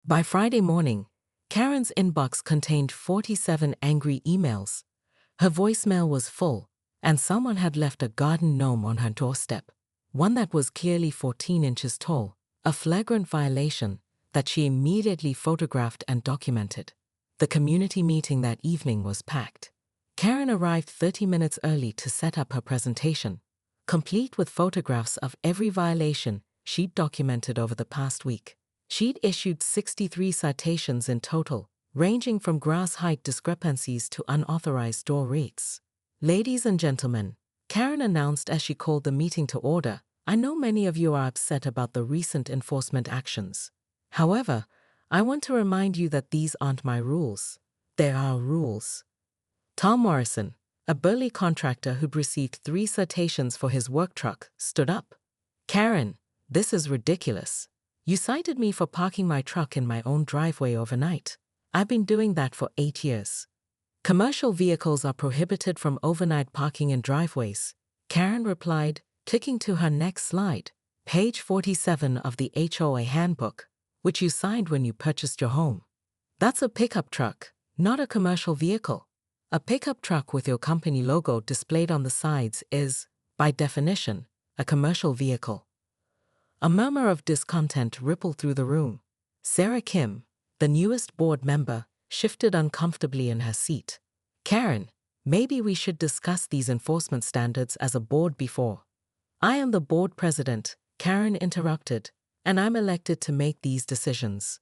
By Friday morning, Karen's inbox contained 47 angry emails. Her voicemail was full, and someone had left a garden gnome on her doorstep, one that was clearly 14 inches tall, a flagrant violation that she immediately photographed and documented. The community meeting that evening was packed. Karen arrived 30 minutes early to set up her presentation, complete with photographs of every violation she'd documented over the past week. She'd issued 63 citations in total, ranging from grass height discrepancies to unauthorized door rates. "Ladies and gentlemen," Karen announced as she called the meeting to order, "I know many of you are upset about the recent enforcement actions. However, I want to remind you that these aren't my rules. They're our rules." Tom Morrison, a burly contractor who'd received 3 citations for his work truck, stood up. "Karen, this is ridiculous. You cited me for parking my truck in my own driveway overnight. I've been doing that for 8 years. Commercial vehicles are prohibited from overnight parking in driveways," Karen replied, clicking to her next slide, page 47 of the HOA handbook, which you signed when you purchased your home. "That's a pickup truck, not a commercial vehicle. A pickup truck with your company logo displayed on the sides is, by definition, a commercial vehicle." A murmur of discontent rippled through the room. Sarah Kim, the newest board member, shifted uncomfortably in her seat. "Karen, maybe we should discuss these enforcement standards as a board before." "I am the board president," Karen interrupted, "and I'm elected to make these decisions."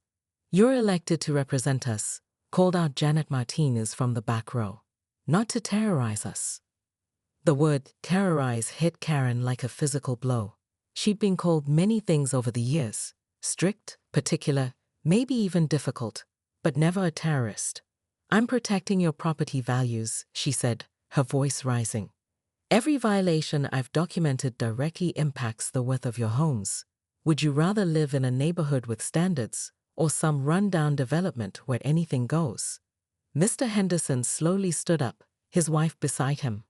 "You're elected to represent us," called out Janet Martinez from the back row. "Not to terrorize us." The word terrorize hit Karen like a physical blow. She'd been called many things over the years: strict, particular, maybe even difficult, but never a terrorist. "I'm protecting your property values," she said, her voice rising. "Every violation I've documented directly impacts the worth of your homes. Would you rather live in a neighborhood with standards or some run-down development where anything goes?" Mr. Henderson slowly stood up, his wife beside him.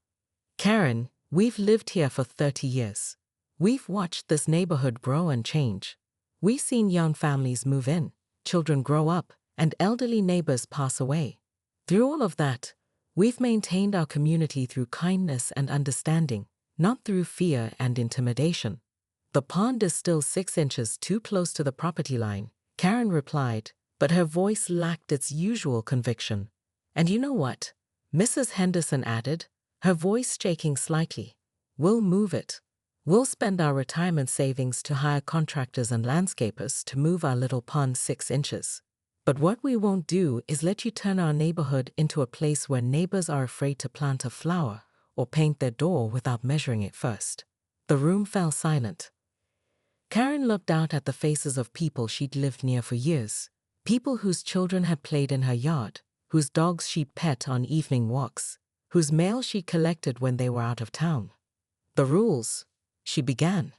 "Karen, we've lived here for 30 years. We've watched this neighborhood grow and change. We've seen young families move in, children grow up, and elderly neighbors pass away. Through all of that, we've maintained our community through kindness and understanding, not through fear and intimidation." "The pond is still 6 inches too close to the property line," Karen replied, but her voice lacked its usual conviction. "And you know what?" Mrs. Henderson added, her voice shaking slightly. "We'll move it. We'll spend our retirement savings to hire contractors and landscapers to move our little pond 6 inches. But what we won't do is let you turn our neighborhood into a place where neighbors are afraid to plant a flower or paint their door without measuring it first." The room fell silent. Karen looked out at the faces of people she'd lived near for years, people whose children had played in her yard, whose dogs she'd pet on evening walks, whose mail she collected when they were out of town. "The rules," she began.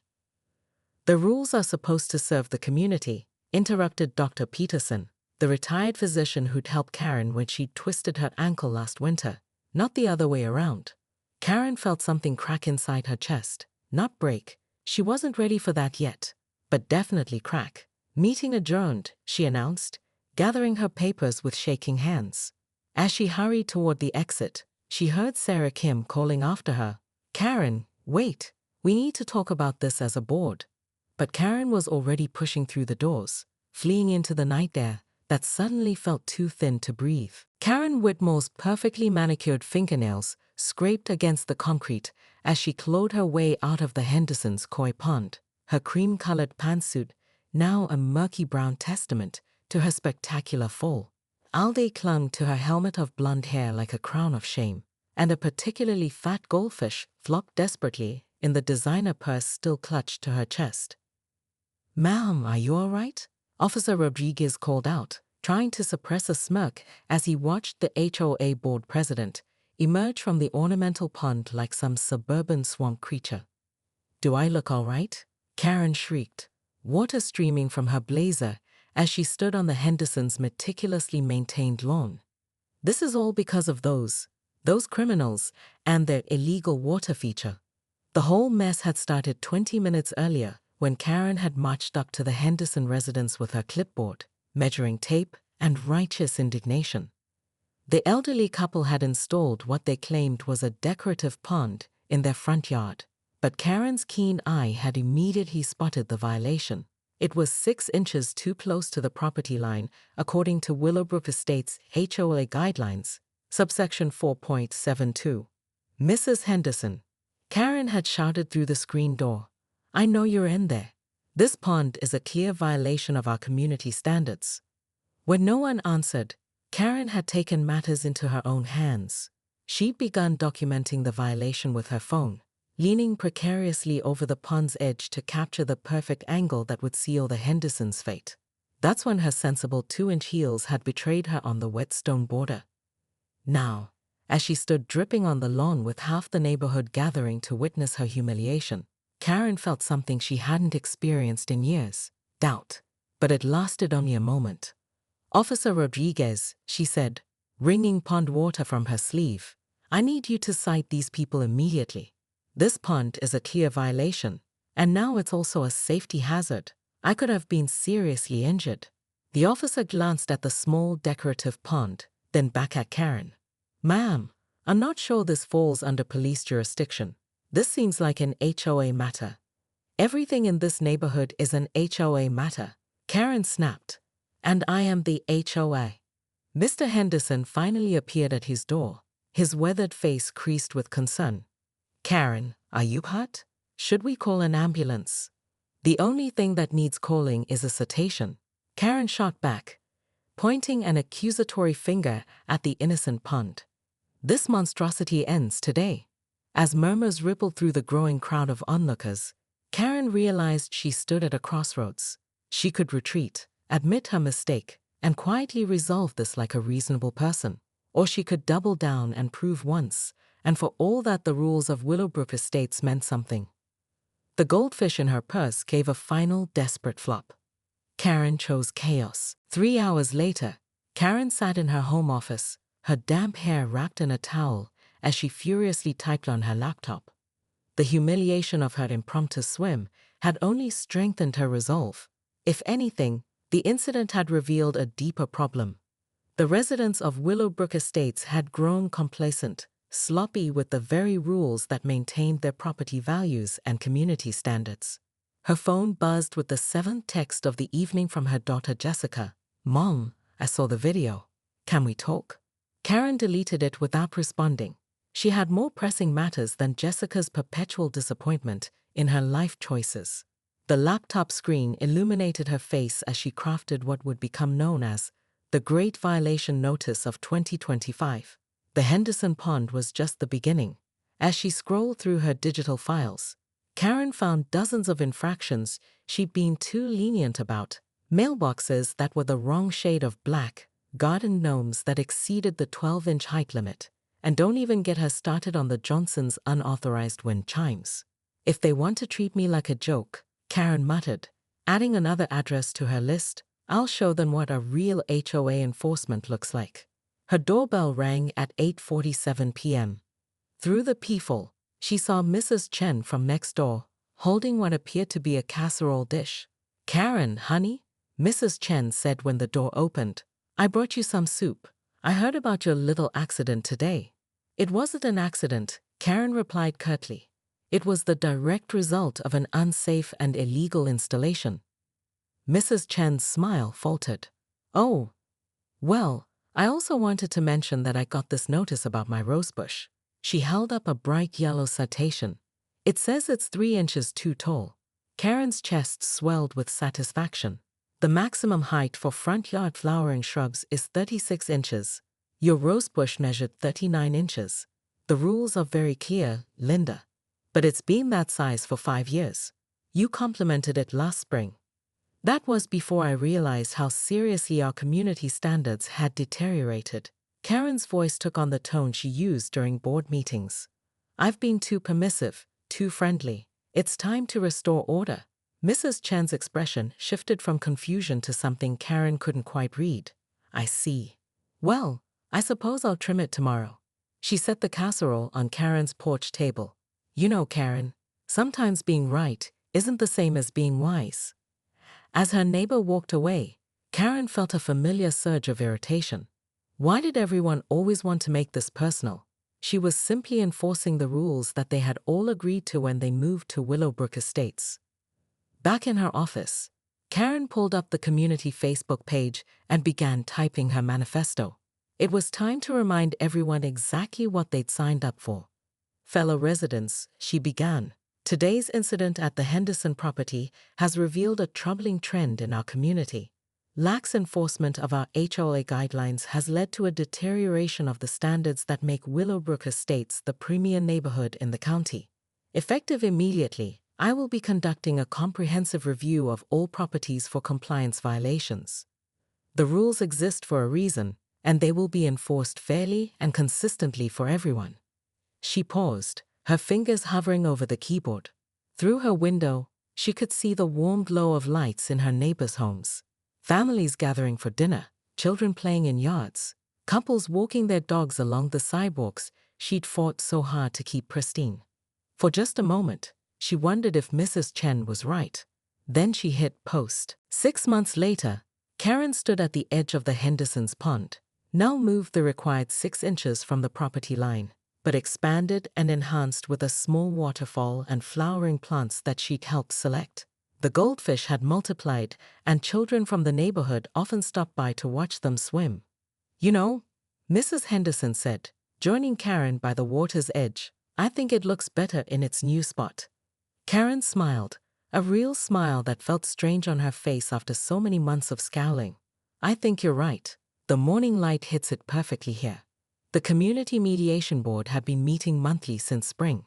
"The rules are supposed to serve the community," interrupted Dr. Peterson, the retired physician who'd helped Karen when she twisted her ankle last winter, not the other way around. Karen felt something crack inside her chest, not break. She wasn't ready for that yet, but definitely crack. "Meeting adjourned," she announced, gathering her papers with shaking hands. As she hurried toward the exit, she heard Sarah Kim calling after her, "Karen, wait. We need to talk about this as a board." But Karen was already pushing through the doors, fleeing into the night air that suddenly felt too thin to breathe. Karen Whitmore's perfectly manicured fingernails scraped against the concrete as she clawed her way out of the Hendersons' koi pond, her cream-colored pantsuit now a murky brown testament to her spectacular fall. Alde clung to her helmet of blonde hair like a crown of shame, and a particularly fat goldfish flopped desperately in the designer purse still clutched to her chest. "Ma'am, are you all right?" Officer Rodriguez called out, trying to suppress a smirk as he watched the HOA board president emerge from the ornamental pond like some suburban swamp creature. "Do I look all right?" Karen shrieked, water streaming from her blazer as she stood on the Hendersons' meticulously maintained lawn. "This is all because of those criminals and their illegal water feature." The whole mess had started 20 minutes earlier when Karen had marched up to the Henderson residence with her clipboard, measuring tape, and righteous indignation. The elderly couple had installed what they claimed was a decorative pond in their front yard, but Karen's keen eye had immediately spotted the violation. It was 6 inches too close to the property line, according to Willowbrook Estates HOA guidelines, subsection 4.72. Mrs. Henderson, Karen had shouted through the screen door, "I know you're in there. This pond is a clear violation of our community standards." When no one answered, Karen had taken matters into her own hands. She'd begun documenting the violation with her phone, leaning precariously over the pond's edge to capture the perfect angle that would seal the Hendersons' fate. That's when her sensible 2-inch heels had betrayed her on the wet stone border. Now, as she stood dripping on the lawn with half the neighborhood gathering to witness her humiliation, Karen felt something she hadn't experienced in years: doubt. But it lasted only a moment. "Officer Rodriguez," she said, wringing pond water from her sleeve, "I need you to cite these people immediately. This pond is a clear violation, and now it's also a safety hazard. I could have been seriously injured." The officer glanced at the small decorative pond, then back at Karen. "Ma'am, I'm not sure this falls under police jurisdiction. This seems like an HOA matter." "Everything in this neighborhood is an HOA matter," Karen snapped. "And I am the HOA." Mr. Henderson finally appeared at his door, his weathered face creased with concern. "Karen, are you hurt? Should we call an ambulance?" "The only thing that needs calling is a citation," Karen shot back, pointing an accusatory finger at the innocent pond. "This monstrosity ends today." As murmurs rippled through the growing crowd of onlookers, Karen realized she stood at a crossroads. She could retreat, admit her mistake, and quietly resolve this like a reasonable person. Or she could double down and prove once, and for all that the rules of Willowbrook Estates meant something. The goldfish in her purse gave a final desperate flop. Karen chose chaos. 3 hours later, Karen sat in her home office, her damp hair wrapped in a towel, as she furiously typed on her laptop. The humiliation of her impromptu swim had only strengthened her resolve. If anything, the incident had revealed a deeper problem. The residents of Willowbrook Estates had grown complacent, sloppy with the very rules that maintained their property values and community standards. Her phone buzzed with the 7th text of the evening from her daughter Jessica. "Mom, I saw the video. Can we talk?" Karen deleted it without responding. She had more pressing matters than Jessica's perpetual disappointment in her life choices. The laptop screen illuminated her face as she crafted what would become known as the Great Violation Notice of 2025. The Henderson Pond was just the beginning. As she scrolled through her digital files, Karen found dozens of infractions she'd been too lenient about. Mailboxes that were the wrong shade of black, garden gnomes that exceeded the 12-inch height limit, and don't even get her started on the Johnsons' unauthorized wind chimes. "If they want to treat me like a joke," Karen muttered, adding another address to her list, "I'll show them what a real HOA enforcement looks like." Her doorbell rang at 8:47 p.m. Through the peephole, she saw Mrs. Chen from next door, holding what appeared to be a casserole dish. "Karen, honey," Mrs. Chen said when the door opened, "I brought you some soup. I heard about your little accident today." "It wasn't an accident," Karen replied curtly. "It was the direct result of an unsafe and illegal installation." Mrs. Chen's smile faltered. "Oh, well, I also wanted to mention that I got this notice about my rosebush." She held up a bright yellow citation. "It says it's 3 inches too tall." Karen's chest swelled with satisfaction. "The maximum height for front yard flowering shrubs is 36 inches. Your rosebush measured 39 inches. The rules are very clear, Linda. But it's been that size for 5 years. You complimented it last spring." That was before I realized how seriously our community standards had deteriorated. Karen's voice took on the tone she used during board meetings. "I've been too permissive, too friendly. It's time to restore order." Mrs. Chen's expression shifted from confusion to something Karen couldn't quite read. "I see. Well, I suppose I'll trim it tomorrow." She set the casserole on Karen's porch table. "You know, Karen, sometimes being right isn't the same as being wise." As her neighbor walked away, Karen felt a familiar surge of irritation. Why did everyone always want to make this personal? She was simply enforcing the rules that they had all agreed to when they moved to Willowbrook Estates. Back in her office, Karen pulled up the community Facebook page and began typing her manifesto. It was time to remind everyone exactly what they'd signed up for. Fellow residents, she began. Today's incident at the Henderson property has revealed a troubling trend in our community. Lax enforcement of our HOA guidelines has led to a deterioration of the standards that make Willowbrook Estates the premier neighborhood in the county. Effective immediately, I will be conducting a comprehensive review of all properties for compliance violations. The rules exist for a reason, and they will be enforced fairly and consistently for everyone. She paused, her fingers hovering over the keyboard. Through her window, she could see the warm glow of lights in her neighbors' homes. Families gathering for dinner, children playing in yards, couples walking their dogs along the sidewalks she'd fought so hard to keep pristine. For just a moment, she wondered if Mrs. Chen was right. Then she hit post. 6 months later, Karen stood at the edge of the Henderson's pond, now moved the required 6 inches from the property line, but expanded and enhanced with a small waterfall and flowering plants that she'd helped select. The goldfish had multiplied, and children from the neighborhood often stopped by to watch them swim. "You know," Mrs. Henderson said, joining Karen by the water's edge, "I think it looks better in its new spot." Karen smiled, a real smile that felt strange on her face after so many months of scowling. "I think you're right. The morning light hits it perfectly here." The Community Mediation Board had been meeting monthly since spring.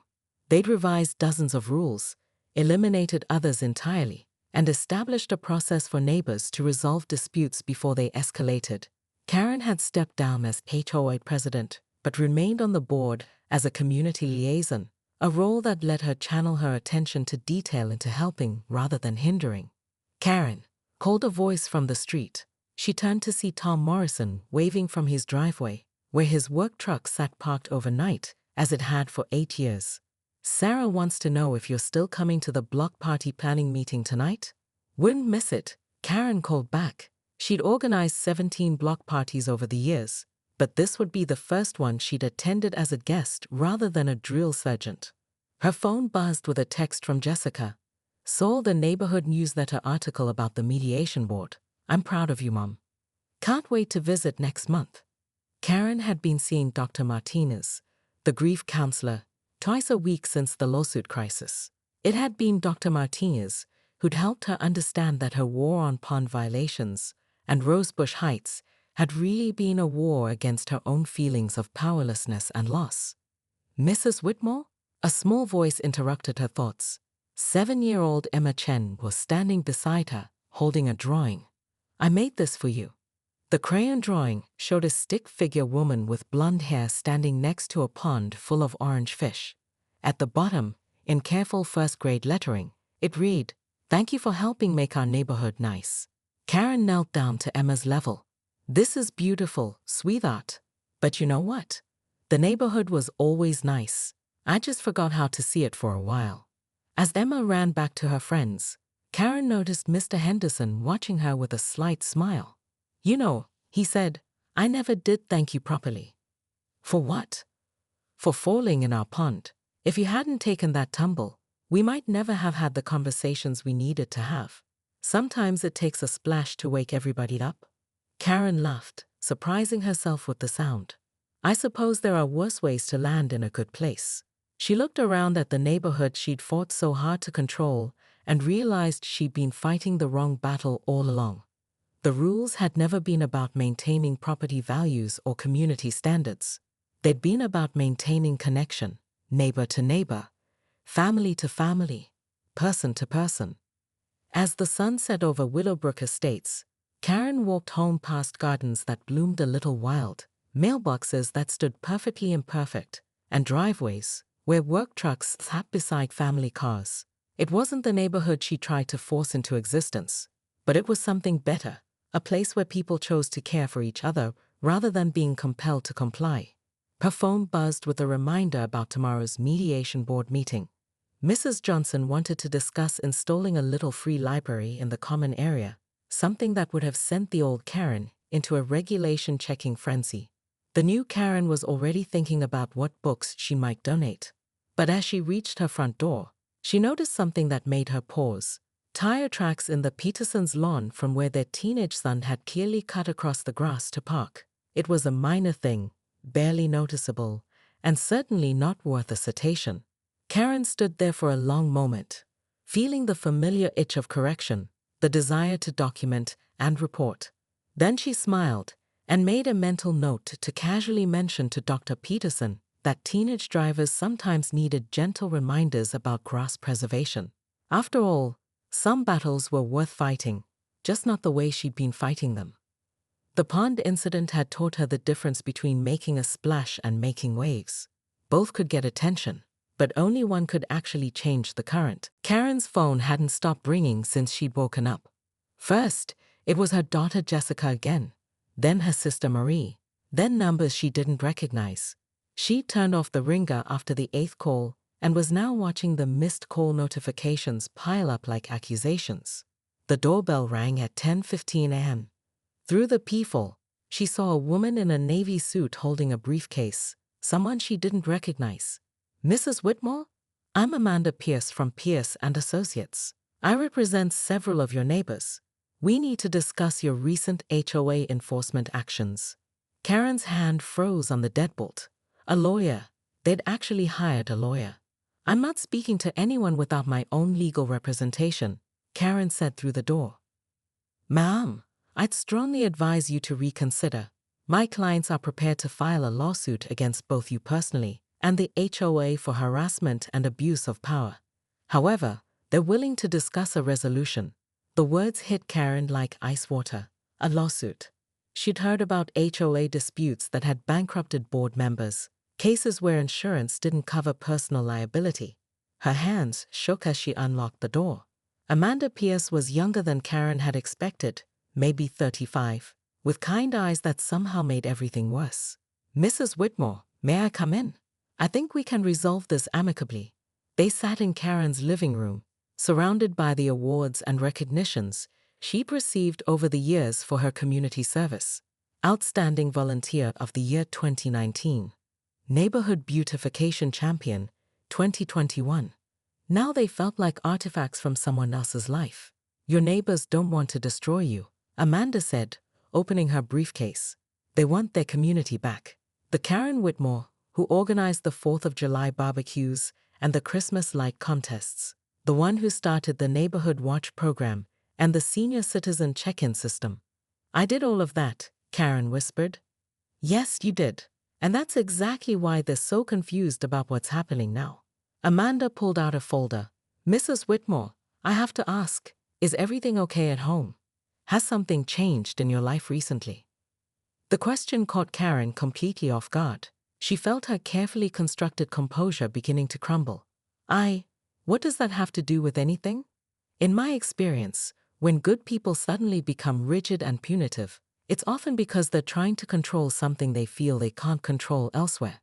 They'd revised dozens of rules, eliminated others entirely, and established a process for neighbors to resolve disputes before they escalated. Karen had stepped down as HOA president, but remained on the board as a community liaison, a role that let her channel her attention to detail into helping rather than hindering. "Karen," called a voice from the street. She turned to see Tom Morrison waving from his driveway, where his work truck sat parked overnight, as it had for 8 years. "Sarah wants to know if you're still coming to the block party planning meeting tonight." "Wouldn't miss it," Karen called back. She'd organized 17 block parties over the years, but this would be the first one she'd attended as a guest rather than a drill sergeant. Her phone buzzed with a text from Jessica. "Saw the neighborhood newsletter article about the mediation board. I'm proud of you, Mom. Can't wait to visit next month." Karen had been seeing Dr. Martinez, the grief counselor, twice a week since the lawsuit crisis. It had been Dr. Martinez who'd helped her understand that her war on pond violations and Rosebush Heights had really been a war against her own feelings of powerlessness and loss. "Mrs. Whitmore?" A small voice interrupted her thoughts. 7-year-old Emma Chen was standing beside her, holding a drawing. "I made this for you." The crayon drawing showed a stick-figure woman with blonde hair standing next to a pond full of orange fish. At the bottom, in careful first-grade lettering, it read, "Thank you for helping make our neighborhood nice." Karen knelt down to Emma's level. "This is beautiful, sweetheart. But you know what? The neighborhood was always nice. I just forgot how to see it for a while." As Emma ran back to her friends, Karen noticed Mr. Henderson watching her with a slight smile. "You know," he said, "I never did thank you properly." "For what?" "For falling in our pond. If you hadn't taken that tumble, we might never have had the conversations we needed to have. Sometimes it takes a splash to wake everybody up." Karen laughed, surprising herself with the sound. "I suppose there are worse ways to land in a good place." She looked around at the neighborhood she'd fought so hard to control and realized she'd been fighting the wrong battle all along. The rules had never been about maintaining property values or community standards. They'd been about maintaining connection, neighbor to neighbor, family to family, person to person. As the sun set over Willowbrook Estates, Karen walked home past gardens that bloomed a little wild, mailboxes that stood perfectly imperfect, and driveways where work trucks sat beside family cars. It wasn't the neighborhood she tried to force into existence, but it was something better. A place where people chose to care for each other rather than being compelled to comply. Her phone buzzed with a reminder about tomorrow's mediation board meeting. Mrs. Johnson wanted to discuss installing a little free library in the common area, something that would have sent the old Karen into a regulation-checking frenzy. The new Karen was already thinking about what books she might donate. But as she reached her front door, she noticed something that made her pause. Tire tracks in the Petersons' lawn from where their teenage son had clearly cut across the grass to park. It was a minor thing, barely noticeable, and certainly not worth a citation. Karen stood there for a long moment, feeling the familiar itch of correction, the desire to document and report. Then she smiled and made a mental note to casually mention to Dr. Peterson that teenage drivers sometimes needed gentle reminders about grass preservation. After all, some battles were worth fighting, just not the way she'd been fighting them. The pond incident had taught her the difference between making a splash and making waves. Both could get attention, but only one could actually change the current. Karen's phone hadn't stopped ringing since she'd woken up. First, it was her daughter Jessica again, then her sister Marie, then numbers she didn't recognize. She turned off the ringer after the 8th call and was now watching the missed call notifications pile up like accusations. The doorbell rang at 10:15 a.m. Through the peephole, she saw a woman in a navy suit holding a briefcase, someone she didn't recognize. "Mrs. Whitmore? I'm Amanda Pierce from Pierce and Associates. I represent several of your neighbors. We need to discuss your recent HOA enforcement actions." Karen's hand froze on the deadbolt. A lawyer. They'd actually hired a lawyer. "I'm not speaking to anyone without my own legal representation," Karen said through the door. "Ma'am, I'd strongly advise you to reconsider. My clients are prepared to file a lawsuit against both you personally and the HOA for harassment and abuse of power. However, they're willing to discuss a resolution." The words hit Karen like ice water. A lawsuit. She'd heard about HOA disputes that had bankrupted board members, cases where insurance didn't cover personal liability. Her hands shook as she unlocked the door. Amanda Pierce was younger than Karen had expected, maybe 35, with kind eyes that somehow made everything worse. "Mrs. Whitmore, may I come in? I think we can resolve this amicably." They sat in Karen's living room, surrounded by the awards and recognitions she'd received over the years for her community service. Outstanding Volunteer of the Year 2019. Neighborhood Beautification Champion 2021. Now they felt like artifacts from someone else's life. "Your neighbors don't want to destroy you," Amanda said, opening her briefcase. "They want their community back." The Karen Whitmore, who organized the 4th of July barbecues and the Christmas light contests. The one who started the Neighborhood Watch program and the senior citizen check-in system. "I did all of that," Karen whispered. "Yes, you did. And that's exactly why they're so confused about what's happening now." Amanda pulled out a folder. "Mrs. Whitmore, I have to ask, is everything okay at home? Has something changed in your life recently?" The question caught Karen completely off guard. She felt her carefully constructed composure beginning to crumble. What does that have to do with anything? In my experience, when good people suddenly become rigid and punitive, it's often because they're trying to control something they feel they can't control elsewhere."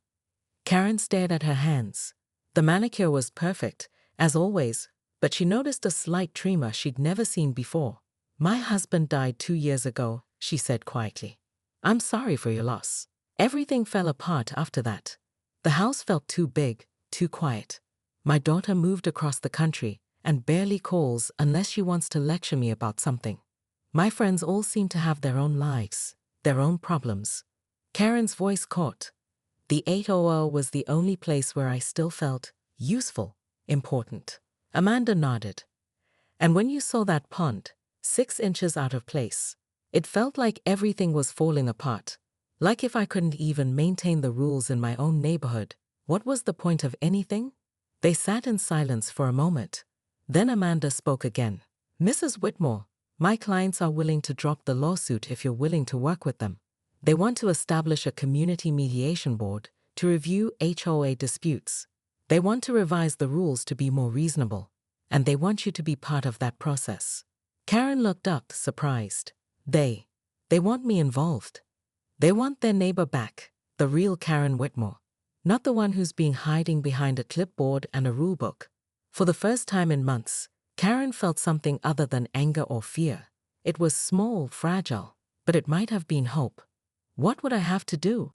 Karen stared at her hands. The manicure was perfect, as always, but she noticed a slight tremor she'd never seen before. "My husband died 2 years ago," she said quietly. "I'm sorry for your loss." Everything fell apart after that. The house felt too big, too quiet. "My daughter moved across the country and barely calls unless she wants to lecture me about something. My friends all seem to have their own lives, their own problems." Karen's voice caught. "The HOA was the only place where I still felt useful, important." Amanda nodded. "And when you saw that pond, 6 inches out of place, it felt like everything was falling apart. Like if I couldn't even maintain the rules in my own neighborhood, what was the point of anything?" They sat in silence for a moment. Then Amanda spoke again. "Mrs. Whitmore, my clients are willing to drop the lawsuit if you're willing to work with them. They want to establish a community mediation board to review HOA disputes. They want to revise the rules to be more reasonable, and they want you to be part of that process." Karen looked up, surprised. They want me involved. They want their neighbor back, the real Karen Whitmore, not the one who's been hiding behind a clipboard and a rulebook. For the first time in months, Karen felt something other than anger or fear. It was small, fragile, but it might have been hope. What would I have to do?